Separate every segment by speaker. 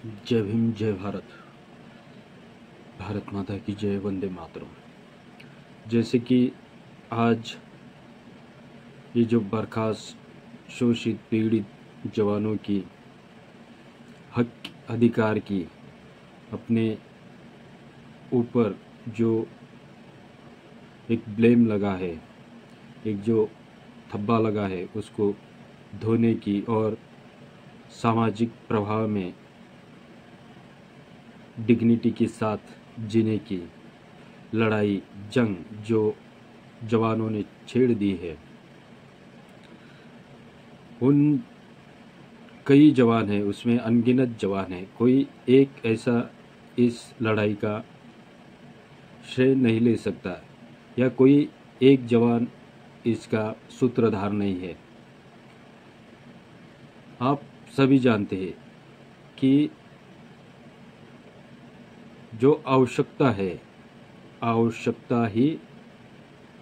Speaker 1: जय भीम, जय भारत। भारत माता की जय, वंदे मातरम। जैसे कि आज ये जो बर्खास्त शोषित पीड़ित जवानों की हक अधिकार की अपने ऊपर जो एक ब्लेम लगा है, एक जो थब्बा लगा है, उसको धोने की और सामाजिक प्रभाव में डिग्निटी के साथ जीने की लड़ाई जंग जो जवानों ने छेड़ दी है, उन कई जवान हैं, उसमें अनगिनत जवान हैं। कोई एक ऐसा इस लड़ाई का श्रेय नहीं ले सकता या कोई एक जवान इसका सूत्रधार नहीं है। आप सभी जानते हैं कि जो आवश्यकता है, आवश्यकता ही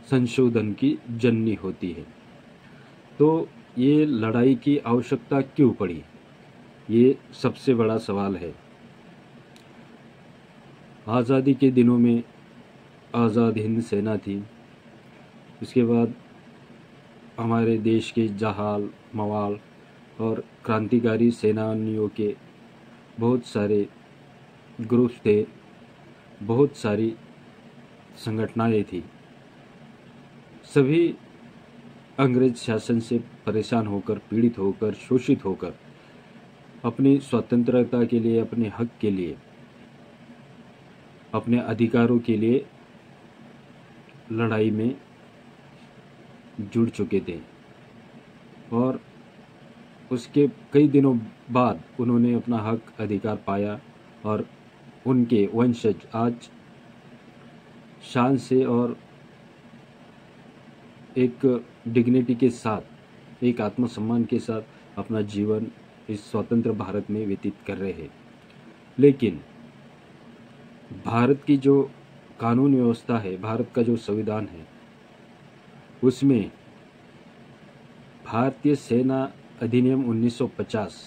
Speaker 1: संशोधन की जननी होती है। तो ये लड़ाई की आवश्यकता क्यों पड़ी, ये सबसे बड़ा सवाल है। आज़ादी के दिनों में आज़ाद हिंद सेना थी। उसके बाद हमारे देश के जहाल मवाल और क्रांतिकारी सेनानियों के बहुत सारे ग्रुप थे, बहुत सारी संगठनाएं थी। सभी अंग्रेज शासन से परेशान होकर, पीड़ित होकर, शोषित होकर अपनी स्वतंत्रता के लिए, अपने हक के लिए, अपने अधिकारों के लिए लड़ाई में जुड़ चुके थे। और उसके कई दिनों बाद उन्होंने अपना हक अधिकार पाया और उनके वंशज आज शान से और एक डिग्निटी के साथ, एक आत्मसम्मान के साथ अपना जीवन इस स्वतंत्र भारत में व्यतीत कर रहे हैं। लेकिन भारत की जो कानून व्यवस्था है, भारत का जो संविधान है, उसमें भारतीय सेना अधिनियम 1950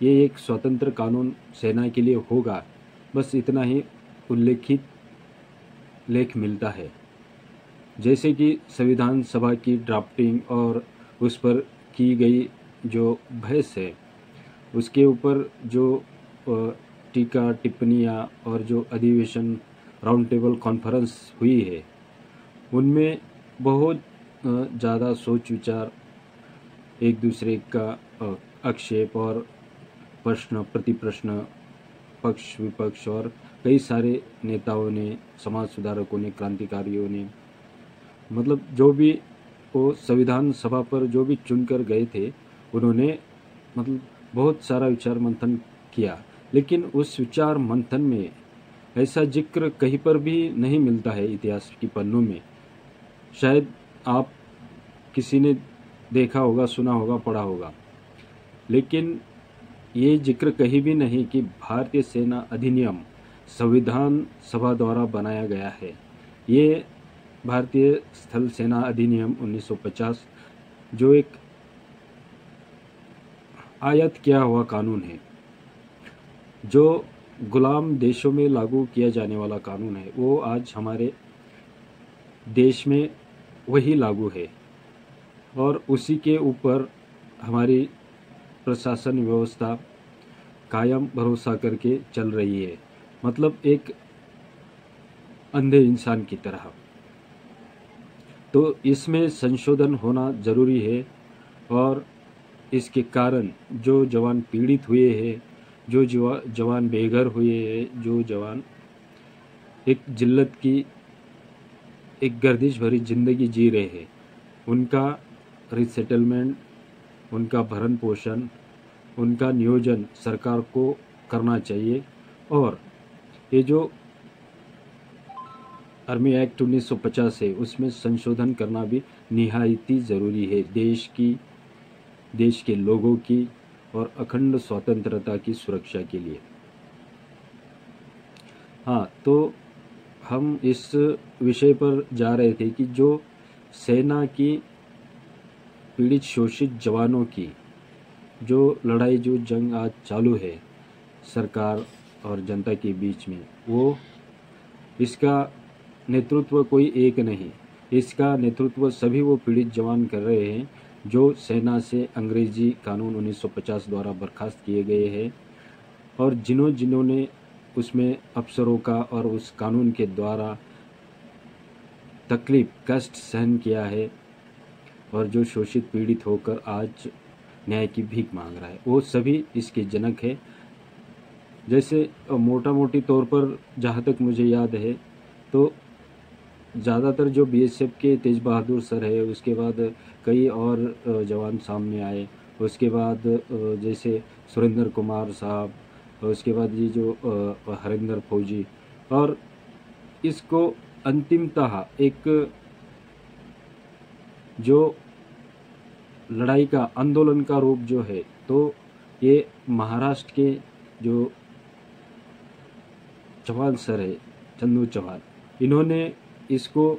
Speaker 1: ये एक स्वतंत्र कानून सेना के लिए होगा, बस इतना ही उल्लेखित लेख मिलता है। जैसे कि संविधान सभा की ड्राफ्टिंग और उस पर की गई जो बहस है, उसके ऊपर जो टीका टिप्पणियाँ और जो अधिवेशन राउंड टेबल कॉन्फ्रेंस हुई है, उनमें बहुत ज़्यादा सोच विचार, एक दूसरे का आक्षेप और प्रश्न प्रतिप्रश्न, पक्ष विपक्ष और कई सारे नेताओं ने, समाज सुधारकों ने, क्रांतिकारियों ने, मतलब जो भी वो संविधान सभा पर जो भी चुनकर गए थे, उन्होंने मतलब बहुत सारा विचार मंथन किया। लेकिन उस विचार मंथन में ऐसा जिक्र कहीं पर भी नहीं मिलता है इतिहास की पन्नों में। शायद आप किसी ने देखा होगा, सुना होगा, पढ़ा होगा, लेकिन ये जिक्र कहीं भी नहीं कि भारतीय सेना अधिनियम संविधान सभा द्वारा बनाया गया है। ये भारतीय स्थल सेना अधिनियम 1950 जो एक आयत किया हुआ कानून है, जो गुलाम देशों में लागू किया जाने वाला कानून है, वो आज हमारे देश में वही लागू है और उसी के ऊपर हमारी प्रशासन व्यवस्था कायम भरोसा करके चल रही है, मतलब एक अंधे इंसान की तरह। तो इसमें संशोधन होना ज़रूरी है और इसके कारण जो जवान पीड़ित हुए हैं, जो जवान बेघर हुए हैं, जो जवान एक जिल्लत की, एक गर्दिश भरी ज़िंदगी जी रहे हैं, उनका रिसेटलमेंट, उनका भरण पोषण, उनका नियोजन सरकार को करना चाहिए। और ये जो आर्मी एक्ट 1950 है, उसमें संशोधन करना भी निहायत ही ज़रूरी है देश के लोगों की और अखंड स्वतंत्रता की सुरक्षा के लिए। हाँ, तो हम इस विषय पर जा रहे थे कि जो सेना की पीड़ित शोषित जवानों की जो लड़ाई, जो जंग आज चालू है, सरकार और जनता के बीच में, वो इसका नेतृत्व कोई एक नहीं, इसका नेतृत्व सभी वो पीड़ित जवान कर रहे हैं जो सेना से अंग्रेजी कानून 1950 द्वारा बर्खास्त किए गए हैं, और जिन्होंने उसमें अफसरों का और उस कानून के द्वारा तकलीफ कष्ट सहन किया है, और जो शोषित पीड़ित होकर आज न्याय की भीख मांग रहा है, वो सभी इसके जनक है। जैसे मोटा मोटी तौर पर जहाँ तक मुझे याद है तो ज़्यादातर जो बीएसएफ के तेज बहादुर सर है, उसके बाद कई और जवान सामने आए, उसके बाद जैसे सुरेंद्र कुमार साहब, उसके बाद ये जो हरिंदर फौजी, और इसको अंतिमतः एक जो लड़ाई का आंदोलन का रूप जो है, तो ये महाराष्ट्र के जो चौहान सर है, चंदू चौहान, इन्होंने इसको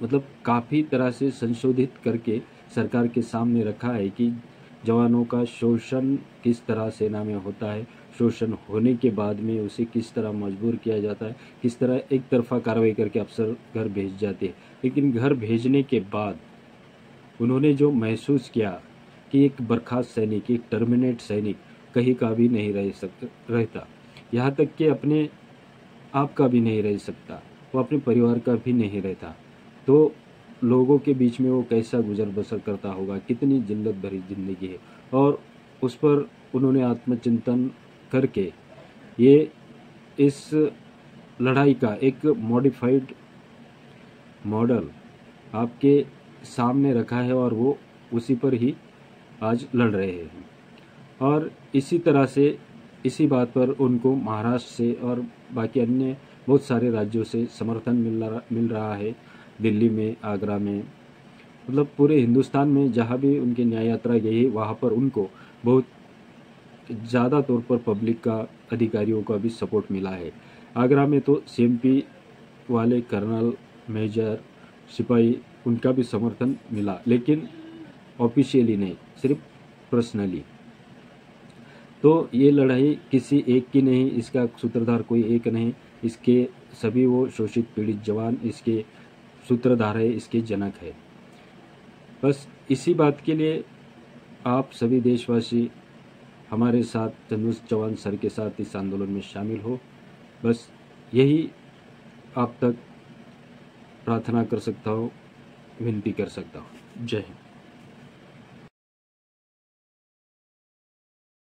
Speaker 1: मतलब काफ़ी तरह से संशोधित करके सरकार के सामने रखा है कि जवानों का शोषण किस तरह सेना में होता है, शोषण होने के बाद में उसे किस तरह मजबूर किया जाता है, किस तरह एक तरफा कार्रवाई करके अफसर घर भेज जाते हैं। लेकिन घर भेजने के बाद उन्होंने जो महसूस किया कि एक बर्खास्त सैनिक, एक टर्मिनेट सैनिक कहीं का भी नहीं रहता, यहाँ तक कि अपने आप का भी नहीं रह सकता, वो अपने परिवार का भी नहीं रहता, तो लोगों के बीच में वो कैसा गुजर बसर करता होगा, कितनी जिल्लत भरी ज़िंदगी है। और उस पर उन्होंने आत्मचिंतन करके ये इस लड़ाई का एक मॉडिफाइड मॉडल आपके सामने रखा है, और वो उसी पर ही आज लड़ रहे हैं। और इसी तरह से इसी बात पर उनको महाराष्ट्र से और बाकी अन्य बहुत सारे राज्यों से समर्थन मिल रहा है, दिल्ली में, आगरा में, मतलब पूरे हिंदुस्तान में जहाँ भी उनकी न्याय यात्रा गई है वहाँ पर उनको बहुत ज़्यादा तौर पर पब्लिक का, अधिकारियों का भी सपोर्ट मिला है। आगरा में तो सीएमपी वाले कर्नल, मेजर, सिपाही, उनका भी समर्थन मिला, लेकिन ऑफिशियली नहीं, सिर्फ पर्सनली। तो ये लड़ाई किसी एक की नहीं, इसका सूत्रधार कोई एक नहीं, इसके सभी वो शोषित पीड़ित जवान इसके सूत्रधार है, इसके जनक है। बस इसी बात के लिए आप सभी देशवासी हमारे साथ, चंदू चौहान सर के साथ इस आंदोलन में शामिल हो। बस यही आप तक प्रार्थना कर सकता हूँ, विनती कर सकता हूँ। जय हिंद।